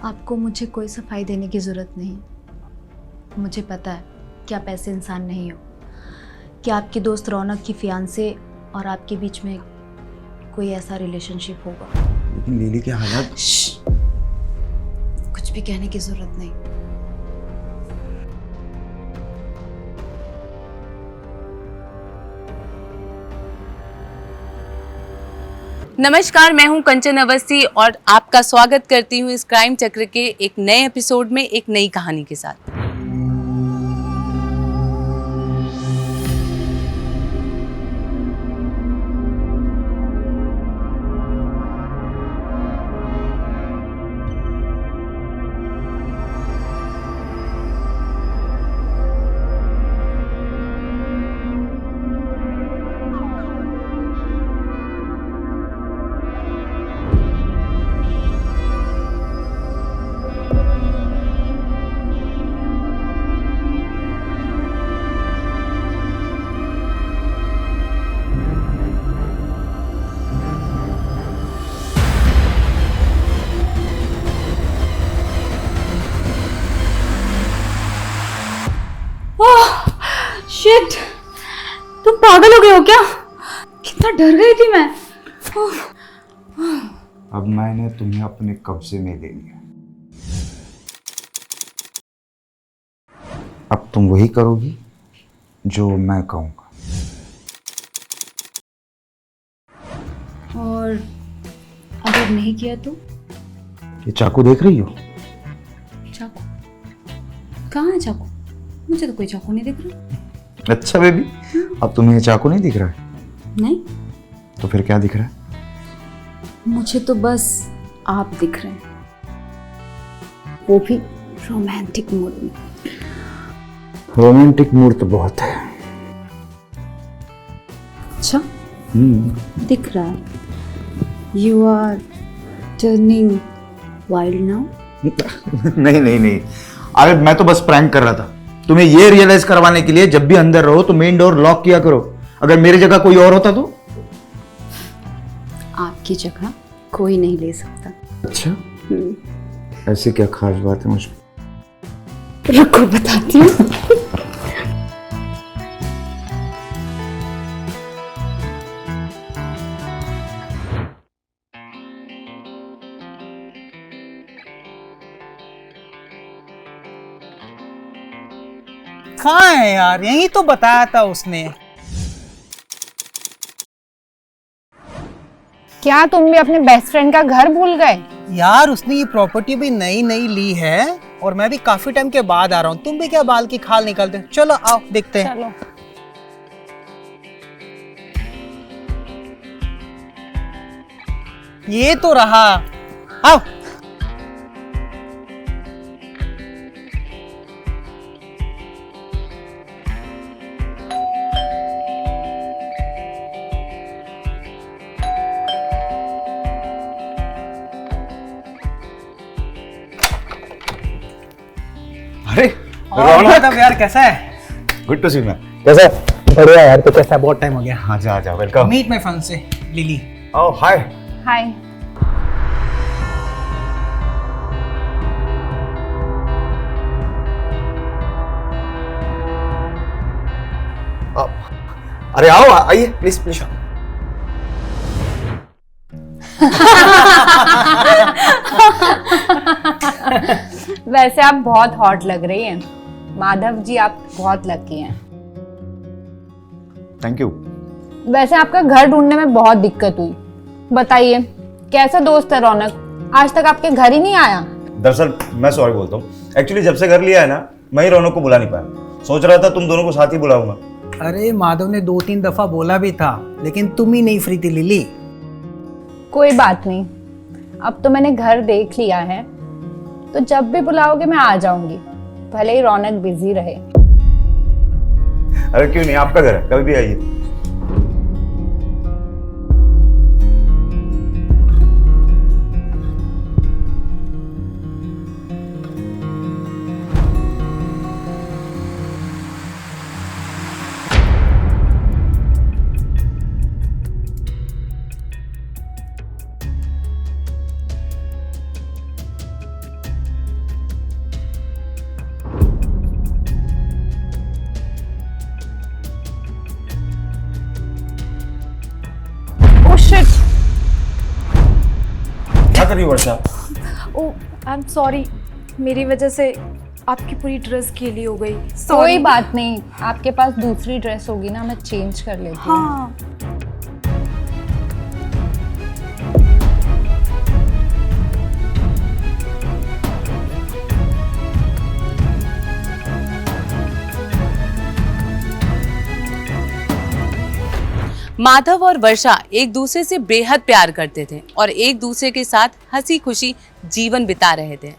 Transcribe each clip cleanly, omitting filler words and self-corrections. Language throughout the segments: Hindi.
आपको मुझे कोई सफाई देने की ज़रूरत नहीं। मुझे पता है कि आप ऐसे इंसान नहीं हो कि आपकी दोस्त रौनक की फियांसे और आपके बीच में कोई ऐसा रिलेशनशिप होगा। लेकिन लिली की हालत। कुछ भी कहने की ज़रूरत नहीं। नमस्कार, मैं हूं कंचन अवस्थी और आपका स्वागत करती हूं इस क्राइम चक्र के एक नए एपिसोड में एक नई कहानी के साथ। शिट, तुम पागल हो गए हो क्या? कितना डर गई थी मैं। अब मैंने तुम्हें अपने कब्जे में ले लिया। अब तुम वही करोगी जो मैं कहूँगा। और अगर नहीं किया तो? ये चाकू देख रही हो? चाकू? कहाँ है चाकू? मुझे तो कोई चाकू नहीं दिख रहा। अच्छा बेबी, अब तुम्हें ये चाकू नहीं दिख रहा है? नहीं, तो फिर क्या दिख रहा है? मुझे तो बस आप दिख रहे हैं, वो भी रोमांटिक मूड में। रोमांटिक मूड तो बहुत है। अच्छा, दिख रहा है। You are turning wild now. नहीं नहीं नहीं, अरे मैं तो बस प्रैंक कर रहा था। तुम्हें ये रियलाइज करवाने के लिए जब भी अंदर रहो तो मेन डोर लॉक किया करो। अगर मेरी जगह कोई और होता तो? आपकी जगह कोई नहीं ले सकता। अच्छा, ऐसी क्या खास बात है मुझ में? रुको बताती हूँ। कहाँ है यार? यही तो बताया था उसने। क्या तुम भी अपने बेस्ट फ्रेंड का घर भूल गए? यार उसने ये प्रॉपर्टी भी नई नई ली है और मैं भी काफी टाइम के बाद आ रहा हूँ। तुम भी क्या बाल की खाल निकालते हो? चलो आओ देखते हैं। चलो। ये तो रहा, आओ। अरे और मतलब यार कैसा है? Good to see man. कैसा है? बढ़िया यार। तो कैसा है? बहुत टाइम हो गया। आजा आजा, welcome. Meet my fiancée Lily. Oh hi. Hi. अरे आओ, आइए प्लीज प्लीज। वैसे आप बहुत हॉट लग रही हैं माधव जी, आप बहुत लकी हैं। Thank you. वैसे आपका घर ढूंढने में बहुत दिक्कत हुई। बताइए कैसा दोस्त है रौनक? आज तक आपके घर ही नहीं आया। दरअसल मैं सॉरी बोलता हूँ। एक्चुअली जब से घर लिया है ना, मैं ही रौनक को बुला नहीं पाया। सोच रहा था तुम दोनों को साथ ही बुलाऊंगा। अरे माधव ने 2-3 दफा बोला भी था, लेकिन तुम ही नहीं फ्री थी लिली। कोई बात नहीं, अब तो मैंने घर देख लिया है, तो जब भी बुलाओगे मैं आ जाऊंगी, भले ही रौनक बिजी रहे। अरे क्यों नहीं, आपका घर है, कभी भी आइए। क्या कर रही हो वर्षा? ओ आई एम सॉरी, मेरी वजह से आपकी पूरी ड्रेस गीली हो गई। कोई Sorry। बात नहीं, आपके पास दूसरी ड्रेस होगी ना, मैं चेंज कर लेती हूँ। हाँ माधव और वर्षा एक दूसरे से बेहद प्यार करते थे और एक दूसरे के साथ हंसी खुशी जीवन बिता रहे थे।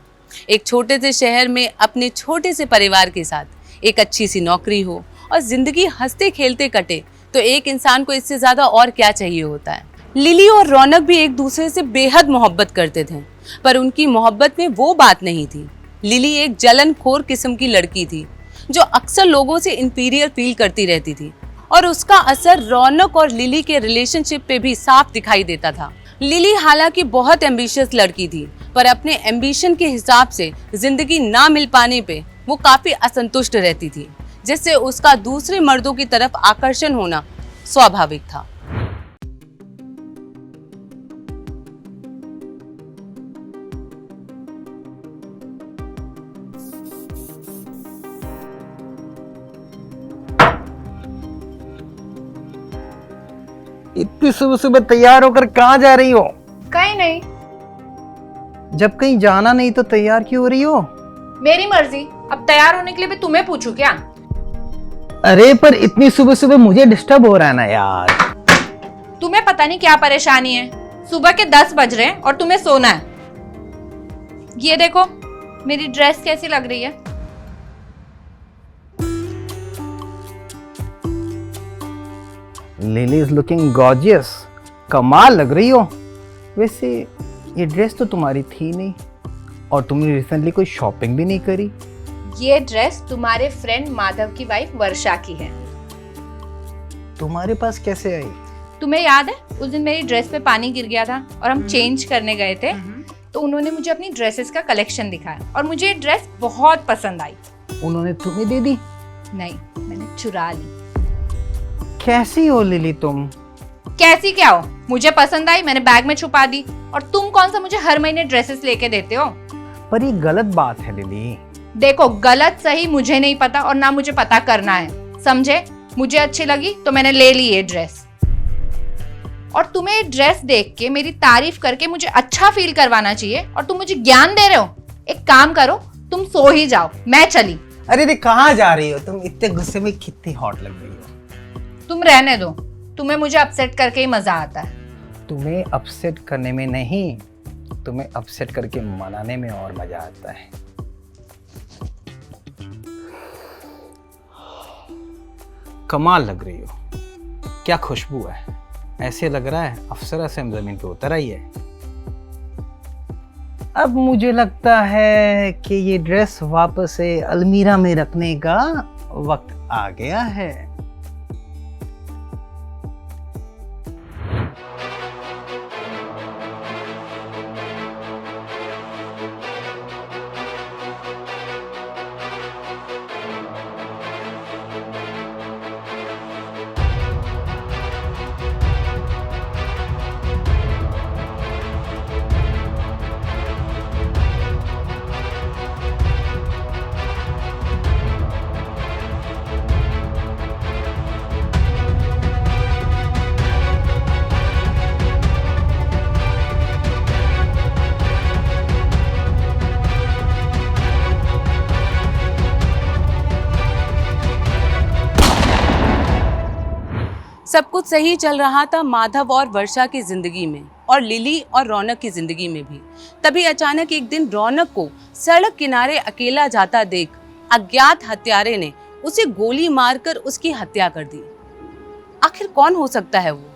एक छोटे से शहर में अपने छोटे से परिवार के साथ एक अच्छी सी नौकरी हो और जिंदगी हंसते खेलते कटे तो एक इंसान को इससे ज्यादा और क्या चाहिए होता है। लिली और रौनक भी एक दूसरे से बेहद मोहब्बत करते थे, पर उनकी मोहब्बत में वो बात नहीं थी। लिली एक जलनखोर किस्म की लड़की थी जो अक्सर लोगों से इंफीरियर फील करती रहती थी और उसका असर रौनक और लिली के रिलेशनशिप पे भी साफ दिखाई देता था। लिली हालांकि बहुत एम्बिशियस लड़की थी, पर अपने एम्बिशन के हिसाब से जिंदगी ना मिल पाने पे वो काफी असंतुष्ट रहती थी, जिससे उसका दूसरे मर्दों की तरफ आकर्षण होना स्वाभाविक था। इतनी सुबह सुबह तैयार होकर कहाँ जा रही हो? कहीं नहीं, जब कहीं जाना नहीं तो तैयार क्यों हो रही हो? मेरी मर्जी। अब तैयार होने के लिए भी तुम्हें पूछूं क्या? अरे पर इतनी सुबह सुबह मुझे डिस्टर्ब हो रहा है ना यार। तुम्हें पता नहीं क्या परेशानी है। सुबह के 10 बज रहे हैं और तुम्हें सोना है। ये देखो मेरी ड्रेस कैसी लग रही है। Lily is looking gorgeous. कमाल लग रही हो। वैसे ये ड्रेस तो तुम्हारी थी नहीं और तुमने रिसेंटली कोई शॉपिंग भी नहीं करी। ये ड्रेस तुम्हारे फ्रेंड माधव की वाइफ वर्षा की है। तुम्हारे पास कैसे आई? तुम्हें याद है उस दिन मेरी ड्रेस पे पानी गिर गया था और हम चेंज करने गए थे, तो उन्होंने मुझे अपनी ड्रेसेस का कलेक्शन दिखाया और मुझे ये ड्रेस बहुत पसंद आई। उन्होंने तुम्हें दे दी? नहीं, मैंने चुरा ली। कैसी हो लिली तुम? कैसी क्या हो, मुझे पसंद आई, मैंने बैग में छुपा दी। और तुम कौन सा मुझे हर महीने ड्रेसेस लेके देते हो? पर ये गलत बात है लिली। देखो गलत सही मुझे नहीं पता और ना मुझे पता करना है, समझे? मुझे अच्छी लगी तो मैंने ले ली ये ड्रेस। और तुम्हें ये ड्रेस देख के मेरी तारीफ करके मुझे अच्छा फील करवाना चाहिए और तुम मुझे ज्ञान दे रहे हो। एक काम करो, तुम सो ही जाओ, मैं चली। अरे रे कहाँ जा रही हो तुम? इतने गुस्से में कितनी हॉट लग रही हो। तुम रहने दो, तुम्हें मुझे अपसेट करके ही मजा आता है। तुम्हें अपसेट करने में नहीं, तुम्हें अपसेट करके मनाने में और मजा आता है। कमाल लग रही हो। क्या खुशबू है, ऐसे लग रहा है अफसरा से हम जमीन पे उतर आई है। अब मुझे लगता है कि ये ड्रेस वापस से अलमीरा में रखने का वक्त आ गया है। सब कुछ सही चल रहा था माधव और वर्षा की जिंदगी में और लिली और रौनक की जिंदगी में भी। तभी अचानक एक दिन रौनक को सड़क किनारे अकेला जाता देख अज्ञात हत्यारे ने उसे गोली मारकर उसकी हत्या कर दी। आखिर कौन हो सकता है वो?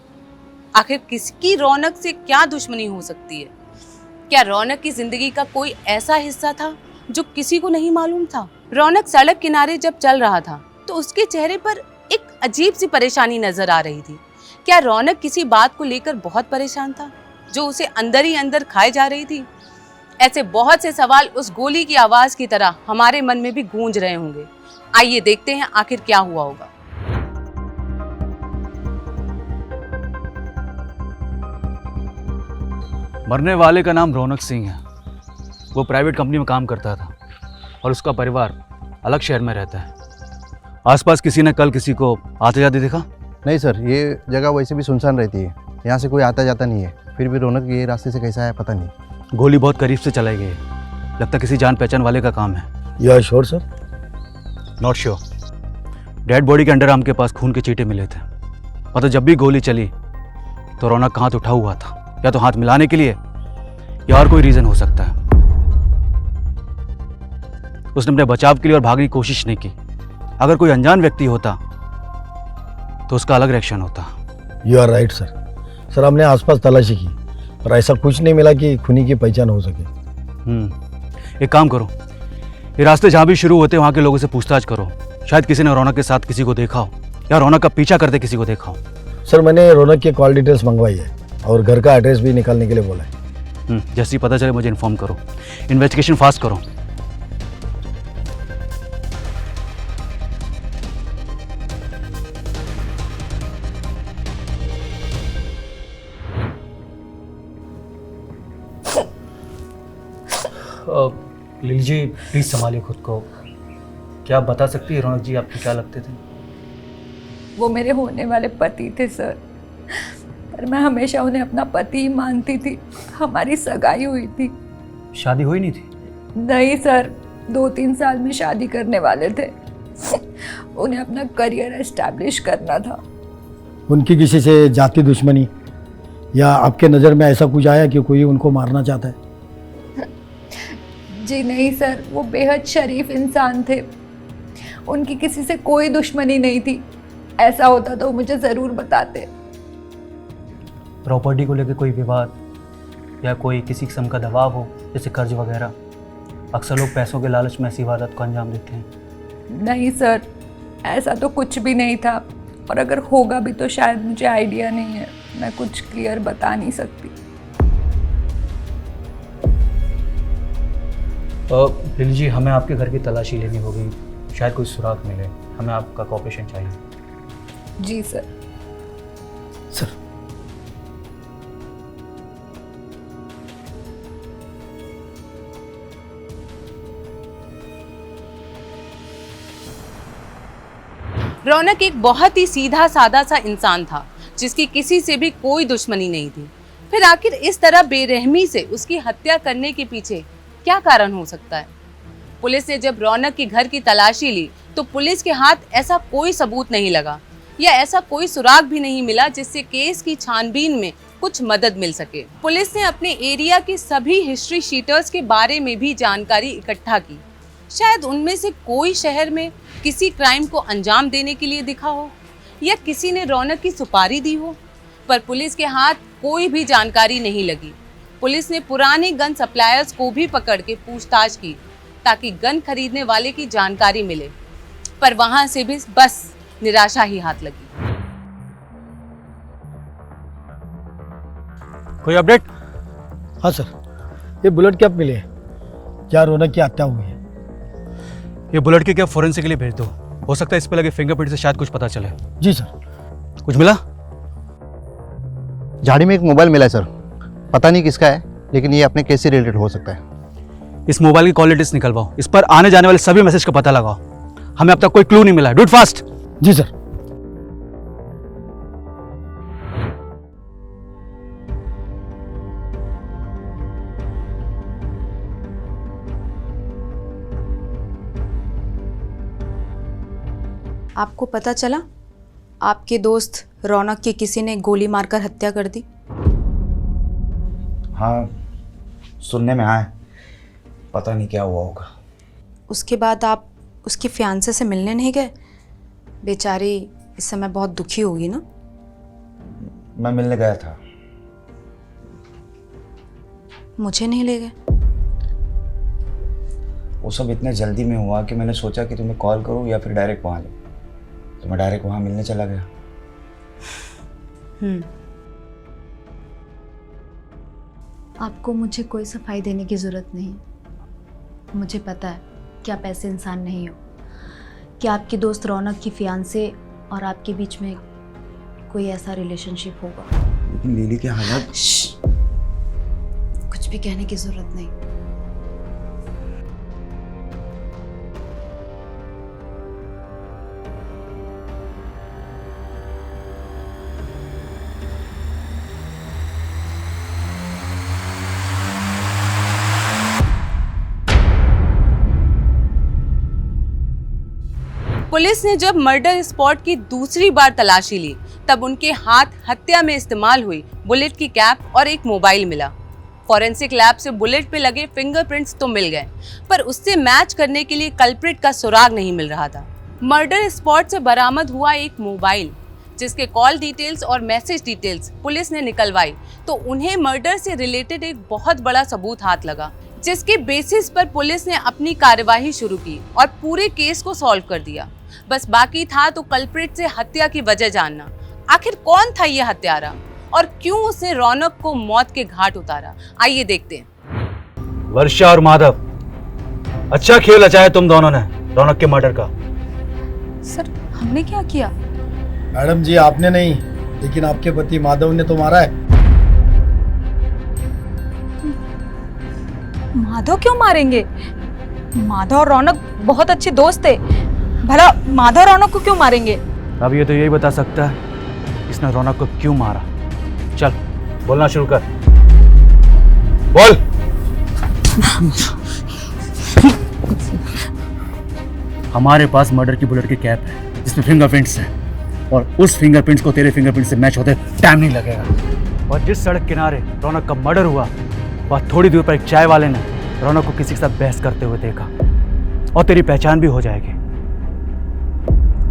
आखिर किसकी रौनक से क्या दुश्मनी हो सकती है? क्या रौनक की जिंदगी का कोई ऐसा हिस्सा था जो किसी को नहीं मालूम था? रौनक सड़क किनारे जब चल रहा था तो उसके चेहरे पर एक अजीब सी परेशानी नजर आ रही थी। क्या रौनक किसी बात को लेकर बहुत परेशान था जो उसे अंदर ही अंदर खाए जा रही थी? ऐसे बहुत से सवाल उस गोली की आवाज की तरह हमारे मन में भी गूंज रहे होंगे। आइए देखते हैं आखिर क्या हुआ होगा। मरने वाले का नाम रौनक सिंह है। वो प्राइवेट कंपनी में काम करता था और उसका परिवार अलग शहर में रहता है। आसपास किसी ने कल किसी को आते जाते देखा? नहीं सर, ये जगह वैसे भी सुनसान रहती है, यहाँ से कोई आता जाता नहीं है। फिर भी रौनक ये रास्ते से कैसा है पता नहीं। गोली बहुत करीब से चलाई गई है, लगता किसी जान पहचान वाले का काम है। You are sure sir? Not sure. Dead body के अंडर आर्म के पास खून के चींटे मिले थे। मतलब जब भी गोली चली तो रौनक का हाथ उठा हुआ था, या तो हाथ मिलाने के लिए या और कोई रीजन हो सकता है। उसने अपने बचाव के लिए और भागने की कोशिश नहीं की। अगर कोई अनजान व्यक्ति होता तो उसका अलग रिएक्शन होता। You are right sir. Sir हमने आसपास तलाशी की पर ऐसा कुछ नहीं मिला कि खूनी की पहचान हो सके। एक काम करो, ये रास्ते जहाँ भी शुरू होते हैं वहाँ के लोगों से पूछताछ करो। शायद किसी ने रौनक के साथ किसी को देखा हो या रौनक का पीछा करते किसी को देखा हो। सर मैंने रौनक की कॉल डिटेल्स मंगवाई है और घर का एड्रेस भी निकालने के लिए बोला है। जैसे ही पता चले मुझे इन्फॉर्म करो। इन्वेस्टिगेशन फास्ट करो। लिली जी प्लीज़ संभालिए खुद को। क्या आप बता सकती है रौनक जी आपके क्या लगते थे? वो मेरे होने वाले पति थे सर, पर मैं हमेशा उन्हें अपना पति ही मानती थी। हमारी सगाई हुई थी। शादी हुई नहीं थी? नहीं सर, 2-3 साल में शादी करने वाले थे। उन्हें अपना करियर एस्टैब्लिश करना था। उनकी किसी से जाति दुश्मनी या आपके नज़र में ऐसा कुछ आया कि कोई उनको मारना चाहता है? जी नहीं सर, वो बेहद शरीफ इंसान थे। उनकी किसी से कोई दुश्मनी नहीं थी। ऐसा होता तो मुझे ज़रूर बताते। प्रॉपर्टी को लेकर कोई विवाद या कोई किसी किस्म का दबाव हो, जैसे कर्ज वगैरह? अक्सर लोग पैसों के लालच में ऐसी वारदात को अंजाम देते हैं। नहीं सर, ऐसा तो कुछ भी नहीं था, और अगर होगा भी तो शायद मुझे आइडिया नहीं है। मैं कुछ क्लियर बता नहीं सकती। लिली जी, हमें आपके घर की तलाशी लेनी होगी, शायद कोई सुराग मिले। हमें आपका कोऑपरेशन चाहिए। जी सर। सर रौनक एक बहुत ही सीधा साधा सा इंसान था जिसकी किसी से भी कोई दुश्मनी नहीं थी। फिर आखिर इस तरह बेरहमी से उसकी हत्या करने के पीछे क्या कारण हो सकता है? पुलिस ने जब रौनक के घर की तलाशी ली तो पुलिस के हाथ ऐसा कोई सबूत नहीं लगा या ऐसा कोई सुराग भी नहीं मिला जिससे केस की छानबीन में कुछ मदद मिल सके। पुलिस ने अपने एरिया के सभी हिस्ट्री शीटर्स के बारे में भी जानकारी इकट्ठा की। शायद उनमें से कोई शहर में किसी क्राइम को अंजाम देने के लिए दिखा हो या किसी ने रौनक की सुपारी दी हो, पर पुलिस के हाथ कोई भी जानकारी नहीं लगी। पुलिस ने पुराने गन सप्लायर्स को भी पकड़ के पूछताछ की ताकि गन खरीदने वाले की जानकारी मिले, पर वहां से भी बस निराशा ही हाथ लगी। कोई अपडेट? हाँ सर, ये बुलेट कैप मिले हैं। क्या रौनक की हत्या हुई है? ये बुलेट के क्या फोरेंसिक के लिए भेज दो। हो सकता है इस पे लगे फिंगरप्रिंट से शायद कुछ पता चले। जी सर। कुछ मिला? झाड़ी में एक मोबाइल मिला है सर, पता नहीं किसका है, लेकिन ये अपने केस से रिलेटेड हो सकता है। इस मोबाइल की कॉल डिटेल्स निकलवाओ, इस पर आने जाने वाले सभी मैसेज का पता लगाओ। हमें अब तक कोई क्लू नहीं मिला है। Do it fast. जी सर। आपको पता चला आपके दोस्त रौनक की किसी ने गोली मारकर हत्या कर दी? हाँ, सुनने में आया, पता नहीं क्या हुआ होगा। उसके बाद आप उसके फियांसे से मिलने नहीं गए? बेचारी इस समय बहुत दुखी होगी ना। मैं मिलने गया था। मुझे नहीं ले गए? वो सब इतने जल्दी में हुआ कि मैंने सोचा कि तुम्हें कॉल करूं या फिर डायरेक्ट वहाँ ले, तो मैं डायरेक्ट वहाँ मिलने चला गया। आपको मुझे कोई सफाई देने की ज़रूरत नहीं। मुझे पता है कि आप ऐसे इंसान नहीं हो कि आपके दोस्त रौनक की फियांसे और आपके बीच में कोई ऐसा रिलेशनशिप होगा। लेकिन लिली की हालत। भी कहने की जरूरत नहीं। पुलिस ने जब मर्डर स्पॉट की दूसरी बार तलाशी ली तब उनके हाथ हत्या में इस्तेमाल हुई बुलेट की कैप और एक मोबाइल मिला। फॉरेंसिक लैब से बुलेट पे लगे फिंगरप्रिंट्स तो मिल गए, पर उससे मैच करने के लिए कल्प्रिट का सुराग नहीं मिल रहा था। मर्डर स्पॉट से बरामद हुआ एक मोबाइल जिसके कॉल डिटेल्स और मैसेज डिटेल्स पुलिस ने निकलवाई तो उन्हें मर्डर से रिलेटेड एक बहुत बड़ा सबूत हाथ लगा, जिसके बेसिस पर पुलिस ने अपनी कार्यवाही शुरू की और पूरे केस को सॉल्व कर दिया। बस बाकी था तो कल्प्रिट से हत्या की वजह जानना। आखिर कौन था ये हत्यारा और क्यों उसने रौनक को मौत के घाट उतारा, आइए देखते हैं। वर्षा और माधव, अच्छा खेल रचाया तुम दोनों ने रौनक के मर्डर का। सर हमने क्या किया? मैडम जी आपने नहीं, लेकिन आपके पति माधव ने तो मारा है। माधव क्यों मारेंगे? माधव और रौनक बहुत अच्छे दोस्त थे, भला माधव रौनक को क्यों मारेंगे? अब ये तो यही बता सकता है इसने रौनक को क्यों मारा। चल बोलना शुरू कर, बोल। हमारे पास मर्डर की बुलेट की कैप है जिसमें फिंगरप्रिंट्स हैं और उस फिंगरप्रिंट्स को तेरे फिंगरप्रिंट से मैच होते टाइम नहीं लगेगा। और जिस सड़क किनारे रौनक का मर्डर हुआ वह थोड़ी दूर पर एक चाय वाले ने रौनक को किसी के साथ बहस करते हुए देखा और तेरी पहचान भी हो जाएगी।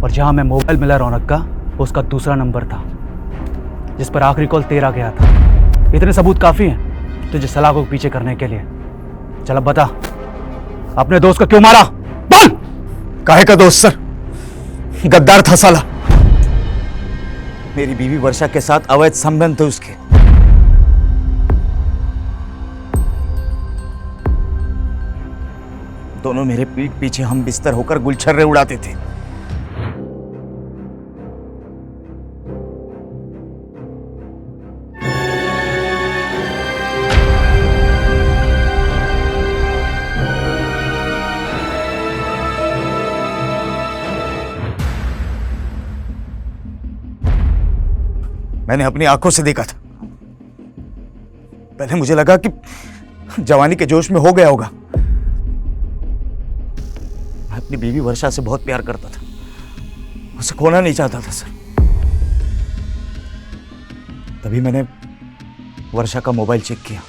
और जहां मैं मोबाइल मिला रौनक का उसका दूसरा नंबर था जिस पर आखिरी कॉल तेरा गया था। इतने सबूत काफी हैं तुझे सलाह को पीछे करने के लिए। चल अब बता, अपने दोस्त को क्यों मारा? बोल। काहे का दोस्त सर? गद्दार था साला। मेरी बीवी वर्षा के साथ अवैध संबंध थे उसके। दोनों मेरे पीठ पीछे हम बिस्तर होकर गुलछर्रे उड़ाते थे। मैंने अपनी आंखों से देखा था। पहले मुझे लगा कि जवानी के जोश में हो गया होगा। मैं अपनी बीवी वर्षा से बहुत प्यार करता था, उसे खोना नहीं चाहता था सर। तभी मैंने वर्षा का मोबाइल चेक किया।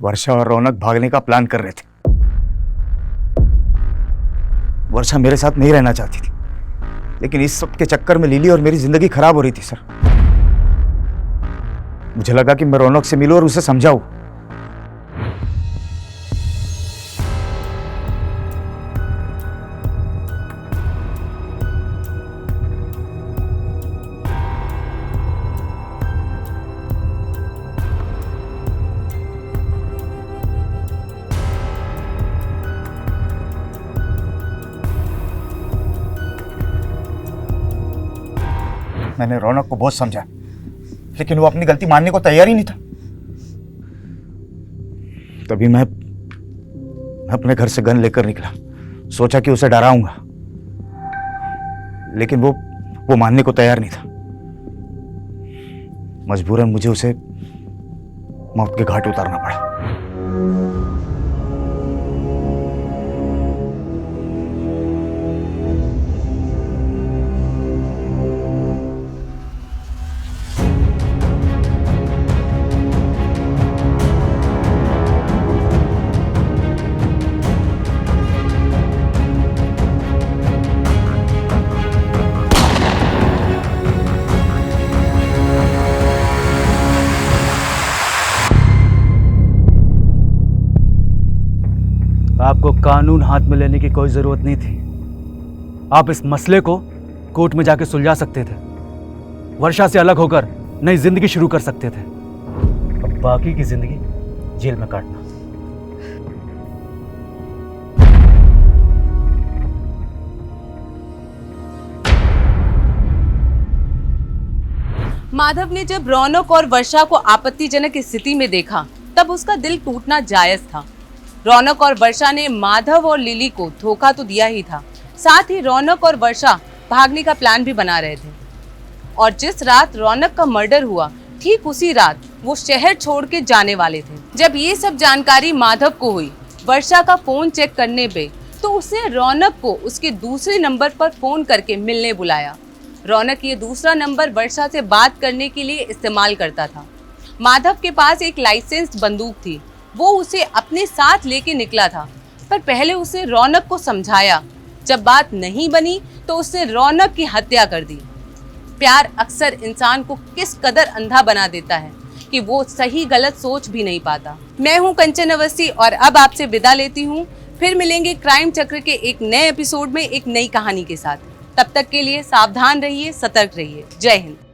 वर्षा और रौनक भागने का प्लान कर रहे थे। वर्षा मेरे साथ नहीं रहना चाहती थी, लेकिन इस सब के चक्कर में लिली और मेरी जिंदगी खराब हो रही थी सर। मुझे लगा कि मैं रौनक से मिलूं और उसे समझाऊं। मैंने रौनक को बहुत समझा, लेकिन वो अपनी गलती मानने को तैयार ही नहीं था। तभी मैं अपने घर से गन लेकर निकला, सोचा कि उसे डराऊंगा, लेकिन वो मानने को तैयार नहीं था। मजबूरन मुझे उसे मौत के घाट उतारना पड़ा। आपको कानून हाथ में लेने की कोई जरूरत नहीं थी। आप इस मसले को कोर्ट में जाके सुलझा सकते थे, वर्षा से अलग होकर नई जिंदगी शुरू कर सकते थे। अब बाकी की जिंदगी जेल में काटना। माधव ने जब रौनक और वर्षा को आपत्तिजनक स्थिति में देखा तब उसका दिल टूटना जायज था। रौनक और वर्षा ने माधव और लिली को धोखा तो दिया ही था, साथ ही रौनक और वर्षा भागने का प्लान भी बना रहे थे। और जिस रात रौनक का मर्डर हुआ ठीक उसी रात वो शहर छोड़ के जाने वाले थे। जब ये सब जानकारी माधव को हुई वर्षा का फोन चेक करने पे, तो उसने रौनक को उसके दूसरे नंबर पर फोन करके मिलने बुलाया। रौनक ये दूसरा नंबर वर्षा से बात करने के लिए इस्तेमाल करता था। माधव के पास एक लाइसेंस्ड बंदूक थी, वो उसे अपने साथ लेके निकला था, पर पहले उसे रौनक को समझाया। जब बात नहीं बनी तो उसने रौनक की हत्या कर दी। प्यार अक्सर इंसान को किस कदर अंधा बना देता है कि वो सही गलत सोच भी नहीं पाता। मैं हूं कंचन अवस्थी और अब आपसे विदा लेती हूं। फिर मिलेंगे क्राइम चक्र के एक नए एपिसोड में एक नई कहानी के साथ। तब तक के लिए सावधान रहिए, सतर्क रहिए। जय हिंद।